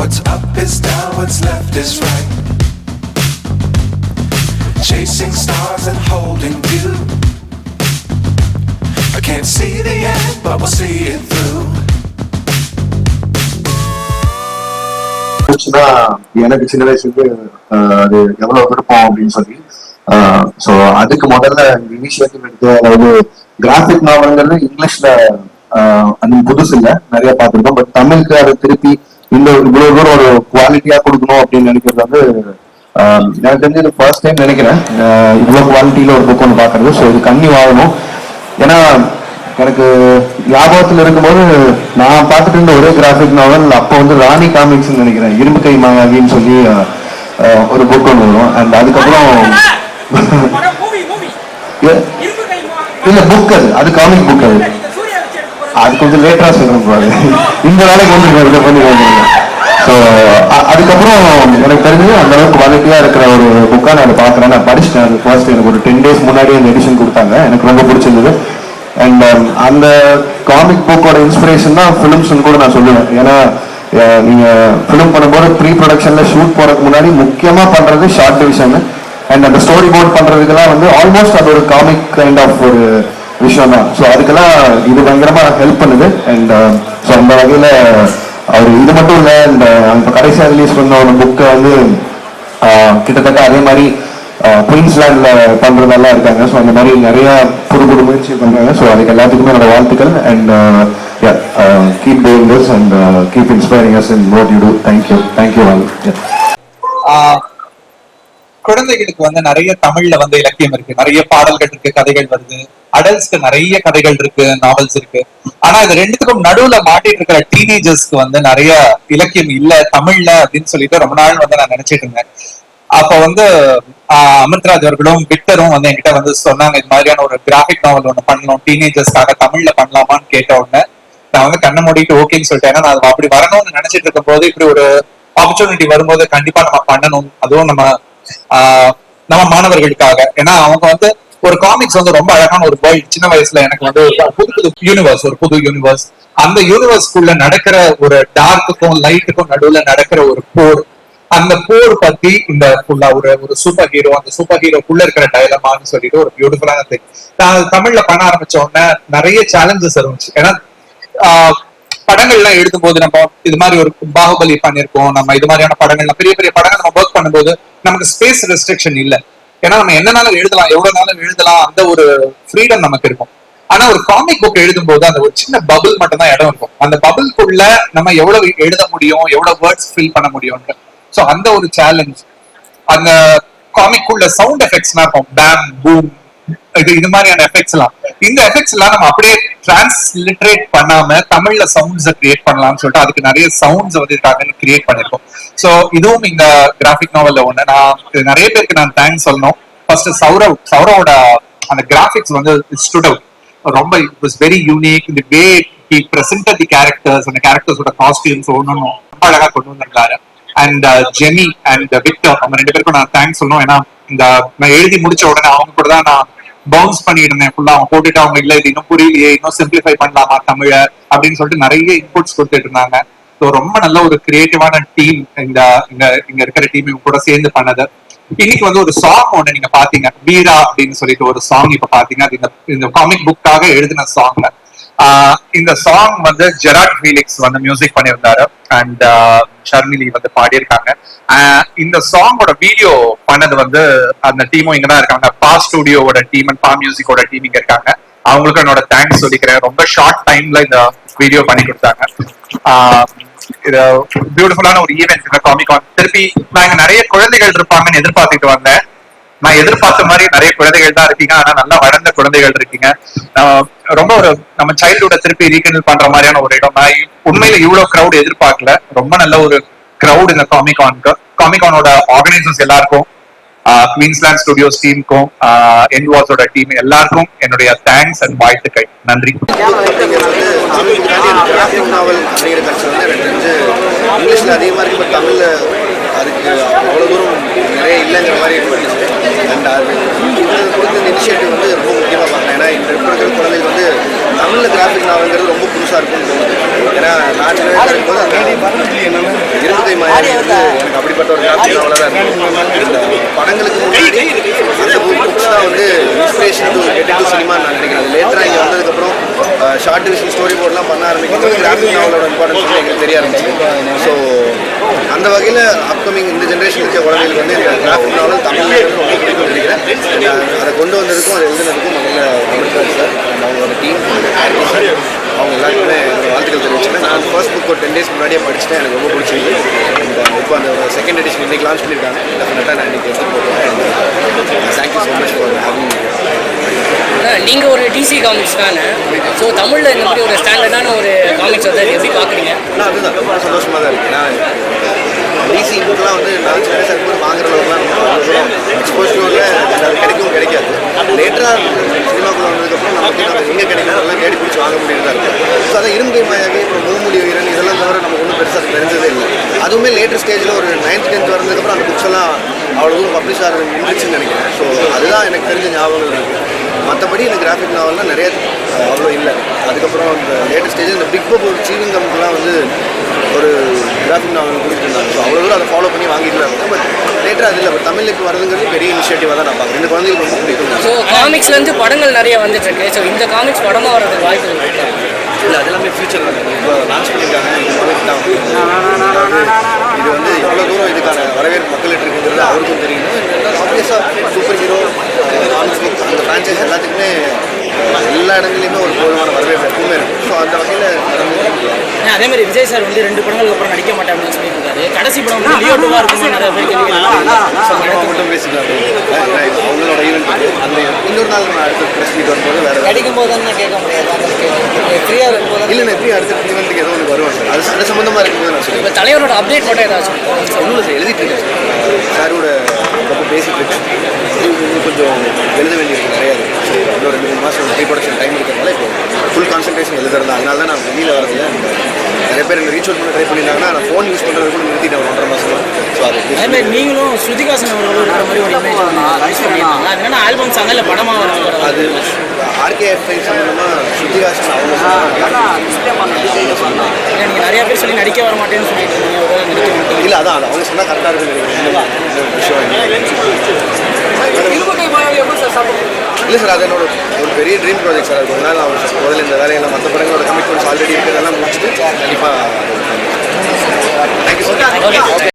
What's up is down, what's left is right. Chasing stars and holding you. I can't see the end, but we'll see it through. எனக்கு சின்ன வயசுக்கு அது எவ்வளவு விருப்பம் அப்படின்னு சொல்லி ஸோ அதுக்கு முதல்ல இனிஷியேட்டிவ் எடுத்து, அதாவது கிராஃபிக் நாவல்ங்கிறது இங்கிலீஷ்ல புதுசு இல்லை, நிறைய பார்த்துருக்கோம். பட் தமிழுக்கு அதை திருப்பி இவ்வளவு தூரம் ஒரு குவாலிட்டியா கொடுக்கணும் அப்படின்னு நினைக்கிறது வந்து எனக்கு தெரிஞ்சு இது ஃபர்ஸ்ட் டைம் நினைக்கிறேன் இவ்வளவு குவாலிட்டியில ஒரு புக் ஒன்று பார்க்கறது. ஸோ இது கன்னியூ ஆகணும். ஏன்னா எனக்கு ஞாபகத்தில் இருக்கும்போது நான் பார்த்துட்டு இருந்த ஒரே கிராஃபிக் நாவல் அப்போ வந்து ராணி காமிக்ஸ் நினைக்கிறேன், இரும்பு கை மாயாவின்னு சொல்லி ஒரு புக் ஒன்று வரும். அண்ட் அதுக்கப்புறம் இல்ல புக் அது காமிக் புக் அது கொஞ்சம் லேட்டரா சொல்லக்கூடாது, இந்த வேலைக்கு வந்து இதை பண்ணி வந்துருங்க. ஸோ அதுக்கப்புறம் எனக்கு தெரிஞ்சு அந்த அளவுக்கு குவாலிட்டியா இருக்கிற ஒரு புக்கா நான் அதை பார்க்குறேன். நான் படிச்சுட்டேன். அது ஃபர்ஸ்ட் எனக்கு ஒரு 10 days முன்னாடி அந்த எடிஷன் கொடுத்தாங்க, எனக்கு ரொம்ப பிடிச்சிருந்தது. அண்ட் அந்த காமிக் புக்கோட இன்ஸ்பிரேஷன் தான் ஃபிலிம்ஸ்ன்னு கூட நான் சொல்லுவேன். ஏன்னா நீங்க ஃபிலிம் பண்ணும்போது ப்ரீ ப்ரொடக்ஷன்ல ஷூட் போறதுக்கு முன்னாடி முக்கியமா பண்றது ஷார்ட் டிவிஷன் அண்ட் அந்த ஸ்டோரி போர்ட் பண்றதுக்கெல்லாம் வந்து ஆல்மோஸ்ட் அது ஒரு காமிக் கைண்ட் ஆஃப் ஒரு விஷயம் தான். ஸோ அதுக்கெல்லாம் இது பயங்கரமா ஹெல்ப் பண்ணுது. அண்ட் ஸோ அந்த வகையில அவர் இது மட்டும் இல்லை, இந்த இப்போ கடைசியாக ரிலீஸ் பண்ண ஒரு புக்கை வந்து கிட்டத்தட்ட அதே மாதிரி குயின்ஸ்லாண்ட்ல பண்றதெல்லாம் இருக்காங்க. ஸோ அந்த மாதிரி நிறைய புது புது முயற்சி பண்றாங்க. ஸோ அதுக்கு எல்லாத்துக்குமே என்னோட வாழ்த்துக்கள். And keep doing this and keep inspiring as in what you to. Thank you all. குழந்தைகளுக்கு வந்து நிறைய தமிழ்ல வந்து இலக்கியம் இருக்கு, நிறைய பாடல்கள் இருக்கு, கதைகள் வருது. அடல்ட்ஸ்க்கு நிறைய கதைகள் இருக்கு, நாவல்ஸ் இருக்கு. ஆனா இது ரெண்டுத்துக்கும் நடுவுல மாட்டிட்டு இருக்கிற டீனேஜர்ஸ்க்கு வந்து நிறைய இலக்கியம் இல்ல தமிழ்ல அப்படின்னு சொல்லிட்டு ரொம்ப நாள் வந்து நான் நினைச்சிட்டு இருந்தேன். அப்ப வந்து அமிர்தராஜ் அவர்களும் விக்டரும் வந்து என்கிட்ட வந்து சொன்னாங்க, இது மாதிரியான ஒரு கிராஃபிக் நாவல் ஒண்ணு பண்ணணும், டீனேஜர்ஸ்க்காக தமிழ்ல பண்ணலாமான்னு கேட்ட உடனே நான் வந்து கண்ணை மூடிட்டு ஓகேன்னு சொல்லிட்டேன். ஏன்னா நான் அப்படி வரணும்னு நினைச்சிட்டு இருக்கும் போது இப்படி ஒரு ஆப்பர்ச்சுனிட்டி வரும்போது கண்டிப்பா நம்ம பண்ணணும், அதுவும் நம்ம மாணவர்களுக்காக. ஏன்னா அவங்க வந்து ஒரு காமிக்ஸ் வந்து ரொம்ப அழகான ஒரு வேர்ல்ட். சின்ன வயசுல எனக்கு வந்து புது யூனிவர்ஸ், ஒரு புது யூனிவர்ஸ், அந்த யூனிவர்ஸ்குள்ள நடக்கிற ஒரு டார்க்குக்கும் லைட்டுக்கும் நடுவுல நடக்கிற ஒரு போர், அந்த போர் பத்தி இந்த ஃபுல்லா ஒரு சூப்பர் ஹீரோ, அந்த சூப்பர் ஹீரோக்குள்ள இருக்கிற டைலமான்னு சொல்லிட்டு ஒரு பியூட்டிஃபுல்லான திங். நான் தமிழ்ல பண்ண ஆரம்பிச்ச உடனே நிறைய சேலஞ்சஸ் இருந்துச்சு. ஏன்னா படங்கள்லாம் எழுதும் போது நம்ம இது மாதிரி ஒரு பாகுபலி பண்ணிருக்கோம், நம்ம இது மாதிரியான படங்கள்லாம் பெரிய பெரிய படங்கள் நம்ம ஒர்க் பண்ணும்போது நமக்கு ஸ்பேஸ் ரெஸ்ட்ரிக்ஷன் இல்லை. ஏன்னா நம்ம என்னனாலும் எழுதலாம், எவ்வளவு நாளும் எழுதலாம், அந்த ஒரு ஃப்ரீடம் நமக்கு இருக்கும். ஆனா ஒரு காமிக் புக் எழுதும் போது அந்த ஒரு சின்ன பபிள் மட்டும் தான் இடம் இருக்கும். அந்த பபிள்குள்ள நம்ம எவ்வளவு எழுத முடியும், எவ்வளவு வேர்ட்ஸ் ஃபில் பண்ண முடியும். சோ அந்த ஒரு சேலஞ்ச். அந்த காமிக் உள்ள சவுண்ட் எஃபெக்ட்ஸ்லாம் இருக்கும், பேம் பூம், இது மாதிரியான எஃபெக்ட்ஸ் எல்லாம். இந்த எஃபெக்ட்ஸ் எல்லாம் நம்ம அப்படியே டிரான்ஸ்லிட்ரேட் பண்ணாம தமிழ்ல சவுண்ட்ஸ் கிரியேட் பண்ணலாம்னு சொல்லிட்டு அதுக்கு நிறைய சவுண்ட்ஸ் வந்து கிரியேட் பண்ணிருக்கோம். சோ இதுவும் இந்த கிராஃபிக் நாவல்ல ஒண்ணு. நான் நிறைய பேருக்கு நான் தேங்க்ஸ் சொல்லணும். ஃபர்ஸ்ட் சௌரவோட அந்த கிராஃபிக்ஸ் வந்து ஸ்டுட் அவுட். ரொம்ப இட் வாஸ் வெரி யூனிக். இந்த way he presented the characters, அந்த கேரக்டர்ஸோட காஸ்டியூம்ஸ் ஒன்னும் ரொம்ப அழகா கொண்டு வந்திருக்காரு. அண்ட் ஜெமி அண்ட் விக்டர், அவங்க 2 பேருக்கும் நான் தேங்க்ஸ் சொல்லணும். ஏன்னா இந்த நான் எழுதி முடிச்ச உடனே அவங்க கூட தான் நான் பவுன்ஸ் பண்ணிட்டு இருந்தேன் ஃபுல்லா. அவங்க போட்டுட்டு அவங்க இல்ல இது இன்னும் புரியலையே, இன்னும் சிம்பிளிஃபை பண்ணலாமா தமிழ அப்படின்னு சொல்லிட்டு நிறைய இன்புட்ஸ் கொடுத்துட்டு இருந்தாங்க. ஸோ ரொம்ப நல்ல ஒரு கிரியேட்டிவான டீம் இங்க இருக்கிற டீம் இவங்க கூட சேர்ந்து பண்ணது. இன்னைக்கு வந்து ஒரு சாங் ஒண்ணு நீங்க பாத்தீங்க, வீரா அப்படின்னு சொல்லிட்டு ஒரு சாங் இப்ப பாத்தீங்க. அது இந்த காமிக் புக்காக எழுதின சாங்ல இந்த சாங் வந்து ஜெராட் ஃபீலிக்ஸ் வந்து மியூசிக் பண்ணியிருந்தாரு அண்ட் ஷர்மிலி வந்து பாடியிருக்காங்க. இந்த சாங்கோட வீடியோ பண்ணது வந்து அந்த டீமும் இங்கதான் இருக்காங்க. பா ஸ்டுடியோட டீம் அண்ட் பா மியூசிக்கோட டீம் இங்க இருக்காங்க. அவங்களுக்கு என்னோட தேங்க்ஸ் சொல்லிக்கிறேன். ரொம்ப ஷார்ட் டைம்ல இந்த வீடியோ பண்ணி கொடுத்தாங்க. இது பியூட்டிஃபுல்லான ஒரு ஈவென்ட் இந்த காமிகான். திருப்பி நாங்க நிறைய குழந்தைகள் இருப்பாங்கன்னு எதிர்பார்த்துட்டு வந்தேன். நான் எதிர்பார்த்த மாதிரி நிறைய குழந்தைகள் தான் இருக்கீங்க. ஆனா நல்லா வளர்ந்த குழந்தைகள் இருக்கீங்க. ரொம்ப ஒரு நம்ம சைல்ட்ஹுட்ட திருப்பி ரீகனல் பண்ற மாதிரியான ஒரு இடம். நான் உண்மையில இவ்வளவு கிரௌட் எதிர்பார்க்கல. ரொம்ப நல்ல ஒரு கிரௌட் இந்த காமிகானுக்கு. காமிகானோட ஆர்கனைசர்ஸ் எல்லாருக்கும், குயின்ஸ்லாண்ட் ஸ்டுடியோஸ் டீமுக்கும், என்வாஸோட டீம் எல்லாருக்கும் என்னுடைய தேங்க்ஸ் அண்ட் வாழ்த்துக்கள். நன்றி. இங்கிலீஷ்ல அதிகமாக இருக்கு, பட் தமிழ்ல அதுக்கு அவ்வளோ தூரம் நிறைய இல்லைங்கிற மாதிரி இருந்துச்சு. அண்ட் அது கொடுத்த இனிஷியேட்டிவ் வந்து ரொம்ப முக்கியமாக பார்க்குறேன். ஏன்னா இந்த இருக்கிற குழந்தைகள் வந்து தமிழில் கிராஃபிக் நாவல்ங்கிறது ரொம்ப புதுசாக இருக்கும்னு தோணுது. ஏன்னா நான் சின்ன வயசாக இருக்கும்போது அந்த இருபதை மாயாவி வந்து எனக்கு அப்படிப்பட்ட ஒரு கிராஃபிக் நாவலாக தான் இருக்கும். இந்த படங்களுக்கு முன்னாடி அந்த புக்ஸ் தான் வந்து inspiration to get to cinema நான் நினைக்கிறேன். அது லேட்டராக இங்கே வந்ததுக்கப்புறம் ஷார்ட் டிவிஷன் ஸ்டோரி போர்ட்லாம் பண்ண ஆரம்பிக்கும் கிராஃபிக் நாவலோட இம்பார்ட்டன்ஸ் எங்களுக்கு தெரிய ஆரம்பிச்சு. ஸோ அந்த வகையில் அப்கமிங் இந்த ஜென்ரேஷன் இருக்க குழந்தைகளுக்கு வந்து இந்த கிராஃபிக் நாவல் தமிழில் ரொம்ப பிடிக்கும் நினைக்கிறேன். அதை கொண்டு வந்ததுக்கும் அதை எழுதுனதுக்கும் முதல்ல அமிர்தராஜ் சார் அவங்களோட டீம் சார் அவங்க எல்லாருக்குமே வாழ்த்துக்கள் தெரிவிச்சுக்கிறேன். நான் ஃபர்ஸ்ட் புக் ஒரு 10 days முன்னாடியே படிச்சுட்டேன். எனக்கு ரொம்ப பிடிச்சிருக்கு. இப்போ அந்த செகண்ட் எடிஷன் இன்றைக்கி லான்ச் பண்ணியிருக்காங்க. டெஃபினட்டாக நான் இன்றைக்கி எடுத்து போட்டுருக்கேன். Thank you so much for having. நீங்கள் ஒரு டிசி காமிக்ஸ் தானே, ஸோ தமிழில் இந்த மாதிரி ஒரு ஸ்டாண்டர்டான ஒரு காமிக்ஸ் வந்து எப்படி பார்க்குறீங்க? ஆனால் அதுதான் ரொம்ப சந்தோஷமாக தான் இருக்குது. நான் டிசி புக்கெலாம் வந்து நான் சின்ன வயசு இருக்கும்போது வாங்குற அளவுக்குலாம் எக்ஸ்போஸ்டோரில் அது கிடைக்கும் கிடைக்காது. லேட்டராக சினிமாக்குள்ள வந்ததுக்கப்புறம் நமக்கு நம்ம எங்கே கிடைக்கிறதெல்லாம் தேடி பிடிச்சி வாங்க முடியறதா இருக்குது. ஸோ அதை இரும்பை மாயாவே இப்போ மூமுடி வீரன் இதெல்லாம் தவிர நமக்கு ஒன்றும் பெருசாக தெரிஞ்சதே இல்லை. அதுவுமே லேட்டர் ஸ்டேஜில் ஒரு 9th 10th வந்ததுக்கப்புறம் அந்த புக்ஸ் எல்லாம் அவ்வளோ தூரம் பப்ளிஷ் ஆகிறது நின்றுச்சுன்னு நினைக்கிறேன். ஸோ அதுதான் எனக்கு தெரிஞ்ச ஞாபகங்கள் இருக்குது. மற்றபடி இந்த கிராஃபிக் நாவல்லாம் நிறைய அவ்வளோ இல்லை. அதுக்கப்புறம் இந்த லேட்டஸ்ட் ஸ்டேஜில் இந்த பிக் பப் சீவிங் கம்லாம் வந்து ஒரு கிராஃபிக் நாவல் கொடுத்துருந்தாங்க. ஸோ அவ்வளோ தூரம் அதை ஃபாலோ பண்ணி வாங்கிட்டுலாம் பட் லேட்டராக அது இல்லை. பட் தமிழுக்கு வரதுங்கிறது பெரிய இனிஷியேட்டிவாக தான் நான் பார்க்குறேன். இந்த குழந்தைங்களுக்கு ரொம்ப பிடிக்கும். ஸோ காமிக்ஸ்லேருந்து படங்கள் நிறைய வந்துட்டுருக்கு. ஸோ இந்த காமிக்ஸ் படமாக வரதுக்கு வாய்ப்பு இருக்கு இல்லை? அது எல்லாமே ஃபியூச்சர் தான். இப்போ லான்ச் பண்ணியிருக்காங்க. இது வந்து எவ்வளோ தூரம் இதுக்கான வரவேற்பு மக்கள்கிட்ட இருக்குங்கிறது அவருக்கும் தெரியும். ஆப்வியஸாக சூப்பர் ஹீரோ காமிக்ஸ் புக் அந்த ஃப்ரான்ச்சைஸ் எல்லாத்துக்குமே எல்லா இடங்களையுமே ஒரு போதுமான வரவேற்பு எப்பவுமே இருக்கும். ஸோ அந்த வகையில் அதே மாதிரி விஜய் சார் வந்து 2 படங்களுக்கு அப்புறம் நடிக்க மாட்டேன் அப்படின்னு சொல்லியிருக்காரு. கடைசி படம் வந்து லியோ 2 இருக்குன்னு நிறைய பேர் கேள்வி மட்டும் பேசிக்கலாம். அவங்களோட ஈவெண்ட் அந்த இன்னொரு நாள் நான் அடுத்த ப்ரெஸ் மீட் வரும்போது வேறு கிடைக்கும் போது தான் கேட்க முடியாது. ஃப்ரீயாக இருக்கும்போது இல்லை நான் எப்படி அடுத்த ஈவெண்ட்டுக்கு ஏதோ ஒன்று வருவேன் சார். அது சம்மந்தமாக இருக்கும்போது நான் சொல்லுவேன். இப்போ தலைவரோட அப்டேட் மட்டும் ஏதாச்சும் ஒன்றும் இல்லை சார், எழுதிட்டு இருக்கேன் சார். சாரோட அப்பப்போ பேசிகிட்டு இருக்கேன். இன்னும் கொஞ்சம் எழுத வேண்டியிருக்கு நிறையா இருக்குது. ஸோ இன்னும் 2-3 மாதம் ப்ரீ ப்ரொடக்ஷன் டைம் இருக்கிறதுனால இப்போ ஃபுல் கான்சன்ட்ரேஷன் எழுதுறது. அதனால தான் நான் வெளியில் வரதில்லை. நிறைய பேர் என்ன ரீச் அவுட் பண்ண ட்ரை பண்ணியிருந்தாங்கன்னா நான் ஃபோன் யூஸ் பண்ணுறது கூட நிறுத்திட்டேன் 1.5 மாதம். ஸோ அது அதேமாதிரி நீங்களும் ஸ்ருதிகாசன் அவர்களும் இருக்கிற மாதிரி ஒரு இமேஜ் யூஸ் பண்ணியிருந்தாங்க. அது என்னன்னா ஆல்பம் சாங் இல்லை படமாக வர அது RKF சம்மந்தமாக ஸ்ருதிகாசன் அவங்க சொன்னாங்க. நீங்கள் நிறைய பேர் சொல்லி நடிக்க வர மாட்டேன்னு சொல்லிட்டு இருந்தீங்க. ஒரு நடிக்க மாட்டீங்க. இல்லை அதான் அவங்க சொன்னால் கரெக்டாக இருக்குன்னு விஷயம் இல்லை சார். அது என்னோட ஒரு பெரிய ட்ரீம் ப்ராஜெக்ட் சார். அது அதனால் அவங்க முதல்ல இந்த வேலையெல்லாம் மற்ற படங்களோட கமிட்மெண்ட்ஸ் ஆல்ரெடி இருக்கிறதெல்லாம் முடிச்சுட்டு கண்டிப்பாக தேங்க்யூ சார்.